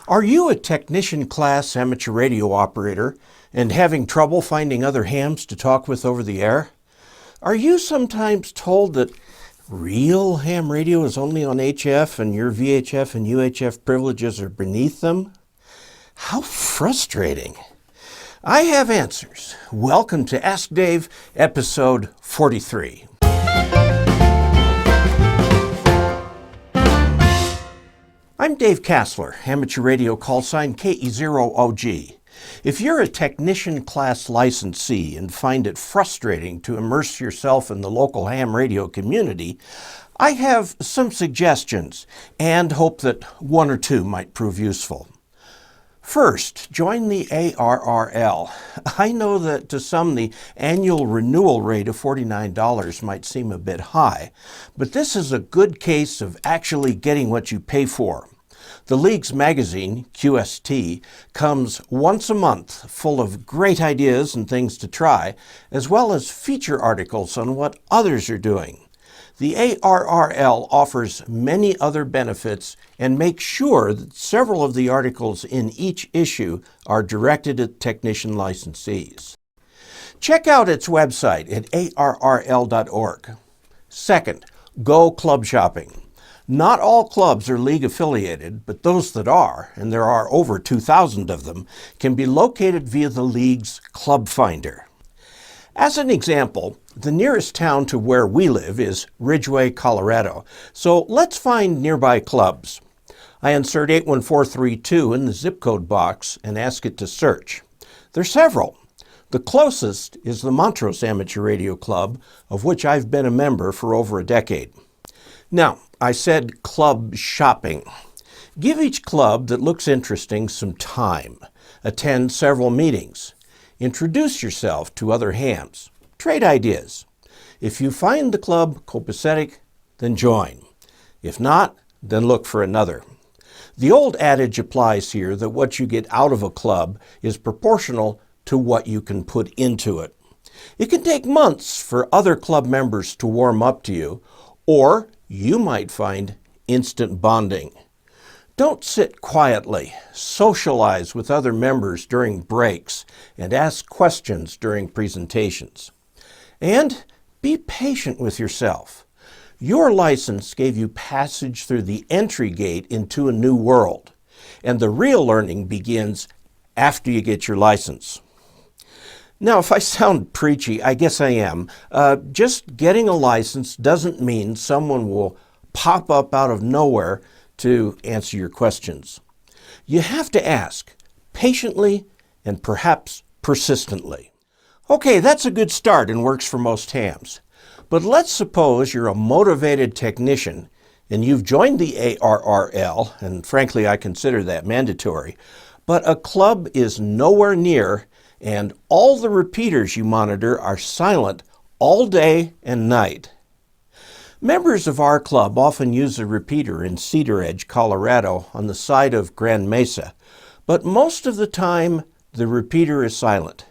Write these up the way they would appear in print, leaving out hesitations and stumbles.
Are you a technician class amateur radio operator and having trouble finding other hams to talk with over the air? Are you sometimes told that real ham radio is only on HF and your VHF and UHF privileges are beneath them? How frustrating. I have answers. Welcome to Ask Dave, episode 43. I'm Dave Kassler, amateur radio call sign KE0OG. If you're a technician class licensee and find it frustrating to immerse yourself in the local ham radio community, I have some suggestions and hope that one or two might prove useful. First, join the ARRL. I know that to some the annual renewal rate of $49 might seem a bit high, but this is a good case of actually getting what you pay for. The League's magazine, QST, comes once a month full of great ideas and things to try, as well as feature articles on what others are doing. The ARRL offers many other benefits and makes sure that several of the articles in each issue are directed at technician licensees. Check out its website at arrl.org. Second, go club shopping. Not all clubs are League affiliated, but those that are, and there are over 2,000 of them, can be located via the League's Club Finder. As an example, the nearest town to where we live is Ridgway, Colorado, so let's find nearby clubs. I insert 81432 in the zip code box and ask it to search. There's several. The closest is the Montrose Amateur Radio Club, of which I've been a member for over a decade. Now, I said club shopping. Give each club that looks interesting some time. Attend several meetings. Introduce yourself to other hams. Trade ideas. If you find the club copacetic, then join. If not, then look for another. The old adage applies here that what you get out of a club is proportional to what you can put into it. It can take months for other club members to warm up to you, or you might find instant bonding. Don't sit quietly. Socialize with other members during breaks and ask questions during presentations. And be patient with yourself. Your license gave you passage through the entry gate into a new world, and the real learning begins after you get your license. Now, if I sound preachy, I guess I am. Just getting a license doesn't mean someone will pop up out of nowhere to answer your questions. You have to ask patiently and perhaps persistently. Okay, that's a good start and works for most hams. But let's suppose you're a motivated technician and you've joined the ARRL, and frankly, I consider that mandatory, but a club is nowhere near and all the repeaters you monitor are silent all day and night. Members of our club often use a repeater in Cedar Edge, Colorado, on the side of Grand Mesa, but most of the time the repeater is silent.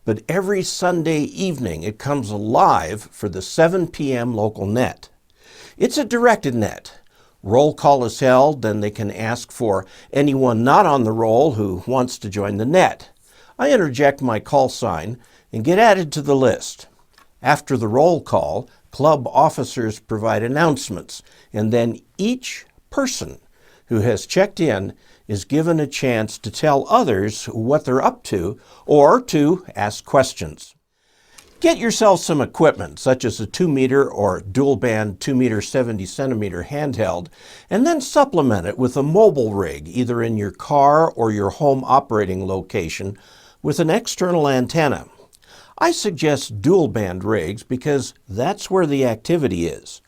But every Sunday evening it comes alive for the 7 p.m. local net. It's a directed net. Roll call is held, then they can ask for anyone not on the roll who wants to join the net. I interject my call sign and get added to the list. After the roll call, club officers provide announcements, and then each person who has checked in is given a chance to tell others what they're up to or to ask questions. Get yourself some equipment, such as a 2-meter or dual-band 2-meter 70-centimeter handheld, and then supplement it with a mobile rig, either in your car or your home operating location, with an external antenna. I suggest dual-band rigs because that's where the activity is.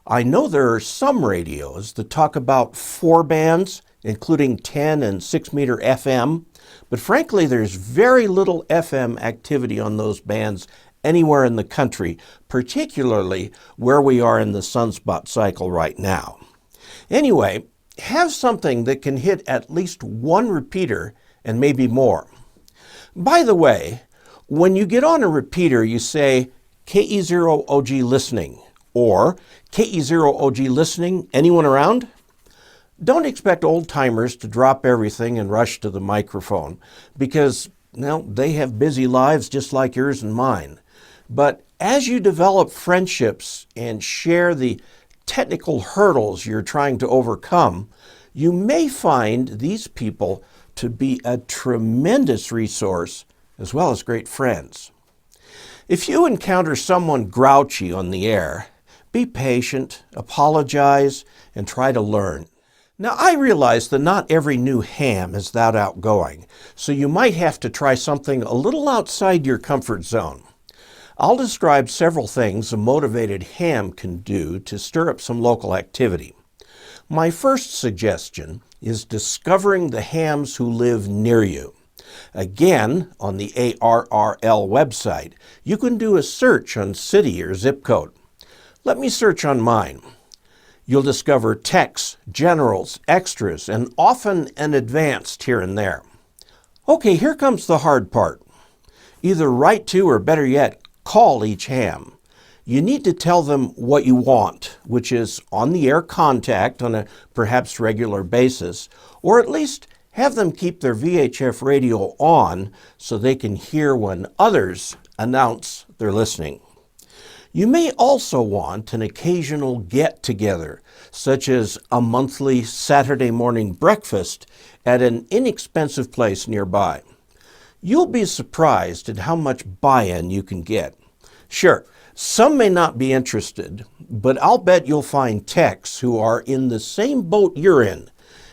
I know there are some radios that talk about 4 bands, including 10 and 6-meter FM, but frankly there's very little FM activity on those bands anywhere in the country, particularly where we are in the sunspot cycle right now. Anyway, have something that can hit at least one repeater and maybe more. By the way, when you get on a repeater, you say KE0OG listening or KE0OG listening, anyone around? Don't expect old-timers to drop everything and rush to the microphone because, well, they have busy lives just like yours and mine. But as you develop friendships and share the technical hurdles you're trying to overcome, you may find these people to be a tremendous resource as well as great friends. If you encounter someone grouchy on the air, be patient, apologize, and try to learn. Now, I realize that not every new ham is that outgoing, so you might have to try something a little outside your comfort zone. I'll describe several things a motivated ham can do to stir up some local activity. My first suggestion is discovering the hams who live near you. Again, on the ARRL website, you can do a search on city or zip code. Let me search on mine. You'll discover techs, generals, extras, and often an advanced here and there. Okay, here comes the hard part. Either write to or better yet, call each ham. You need to tell them what you want, which is on-the-air contact on a perhaps regular basis, or at least have them keep their VHF radio on so they can hear when others announce they're listening. You may also want an occasional get-together, such as a monthly Saturday morning breakfast at an inexpensive place nearby. You'll be surprised at how much buy-in you can get. Sure, some may not be interested, but I'll bet you'll find techs who are in the same boat you're in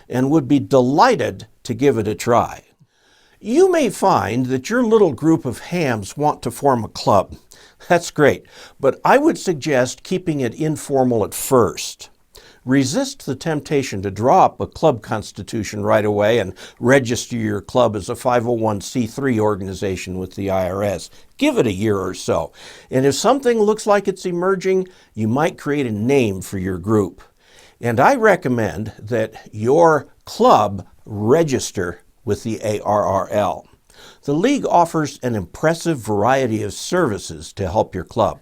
and would be delighted to give it a try. You may find that your little group of hams want to form a club. That's great, but I would suggest keeping it informal at first. Resist the temptation to draw up a club constitution right away and register your club as a 501c3 organization with the IRS. Give it a year or so. And if something looks like it's emerging, you might create a name for your group. And I recommend that your club register with the ARRL. The League offers an impressive variety of services to help your club.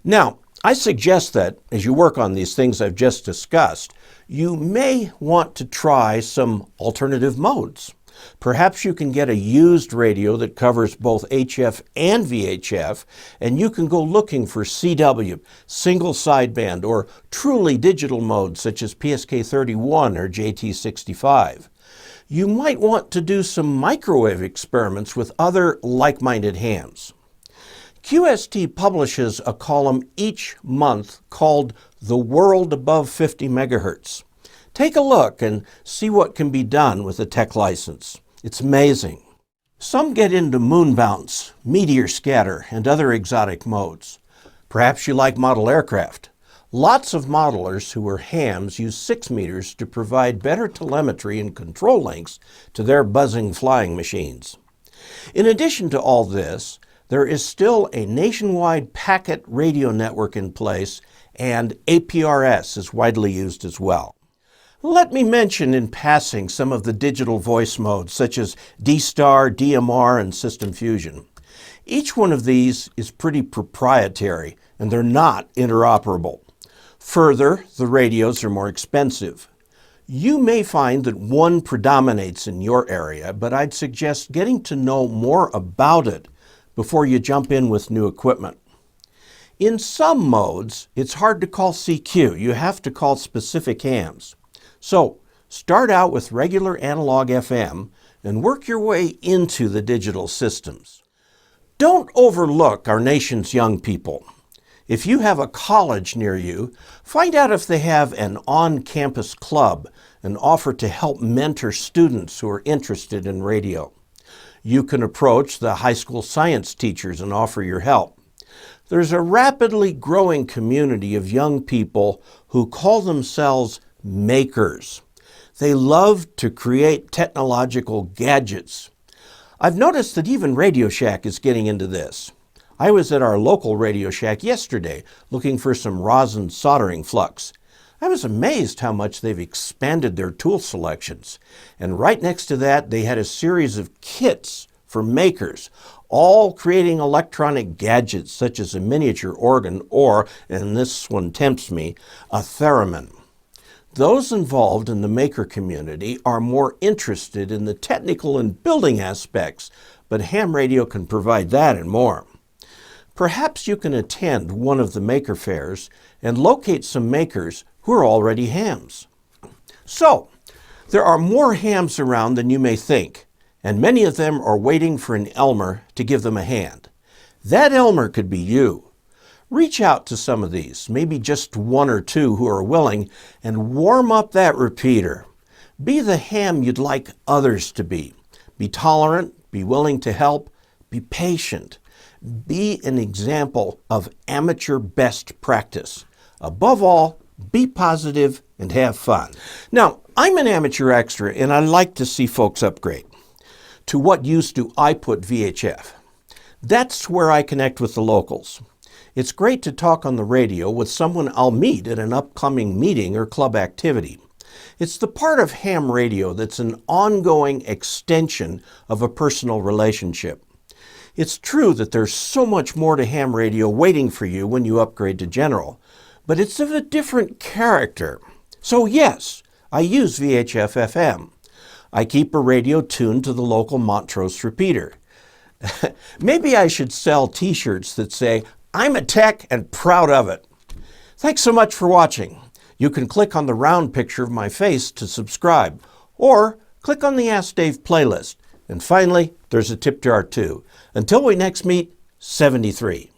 Now, I suggest that, as you work on these things I've just discussed, you may want to try some alternative modes. Perhaps you can get a used radio that covers both HF and VHF, and you can go looking for CW, single sideband, or truly digital modes such as PSK31 or JT65. You might want to do some microwave experiments with other like-minded hams. QST publishes a column each month called The World Above 50 MHz. Take a look and see what can be done with a tech license. It's amazing. Some get into moon bounce, meteor scatter, and other exotic modes. Perhaps you like model aircraft. Lots of modelers who are hams use 6 meters to provide better telemetry and control links to their buzzing flying machines. In addition to all this, there is still a nationwide packet radio network in place, and APRS is widely used as well. Let me mention in passing some of the digital voice modes, such as D-Star, DMR, and System Fusion. Each one of these is pretty proprietary, and they're not interoperable. Further, the radios are more expensive. You may find that one predominates in your area, but I'd suggest getting to know more about it before you jump in with new equipment. In some modes, it's hard to call CQ. You have to call specific hams. So, start out with regular analog FM and work your way into the digital systems. Don't overlook our nation's young people. If you have a college near you, find out if they have an on-campus club and offer to help mentor students who are interested in radio. You can approach the high school science teachers and offer your help. There's a rapidly growing community of young people who call themselves makers. They love to create technological gadgets. I've noticed that even Radio Shack is getting into this. I was at our local Radio Shack yesterday looking for some rosin soldering flux. I was amazed how much they've expanded their tool selections. And right next to that, they had a series of kits for makers, all creating electronic gadgets such as a miniature organ or, and this one tempts me, a theremin. Those involved in the maker community are more interested in the technical and building aspects, but ham radio can provide that and more. Perhaps you can attend one of the maker fairs and locate some makers who are already hams. So, there are more hams around than you may think, and many of them are waiting for an Elmer to give them a hand. That Elmer could be you. Reach out to some of these, maybe just one or two who are willing, and warm up that repeater. Be the ham you'd like others to be. Be tolerant, be willing to help, be patient. Be an example of amateur best practice. Above all, be positive and have fun. Now, I'm an amateur extra and I like to see folks upgrade. To what use do I put VHF? That's where I connect with the locals. It's great to talk on the radio with someone I'll meet at an upcoming meeting or club activity. It's the part of ham radio that's an ongoing extension of a personal relationship. It's true that there's so much more to ham radio waiting for you when you upgrade to general, but it's of a different character. So yes, I use VHF FM. I keep a radio tuned to the local Montrose repeater. Maybe I should sell t-shirts that say, "I'm a tech and proud of it." Thanks so much for watching. You can click on the round picture of my face to subscribe, or click on the Ask Dave playlist. And finally, there's a tip jar too. Until we next meet, 73.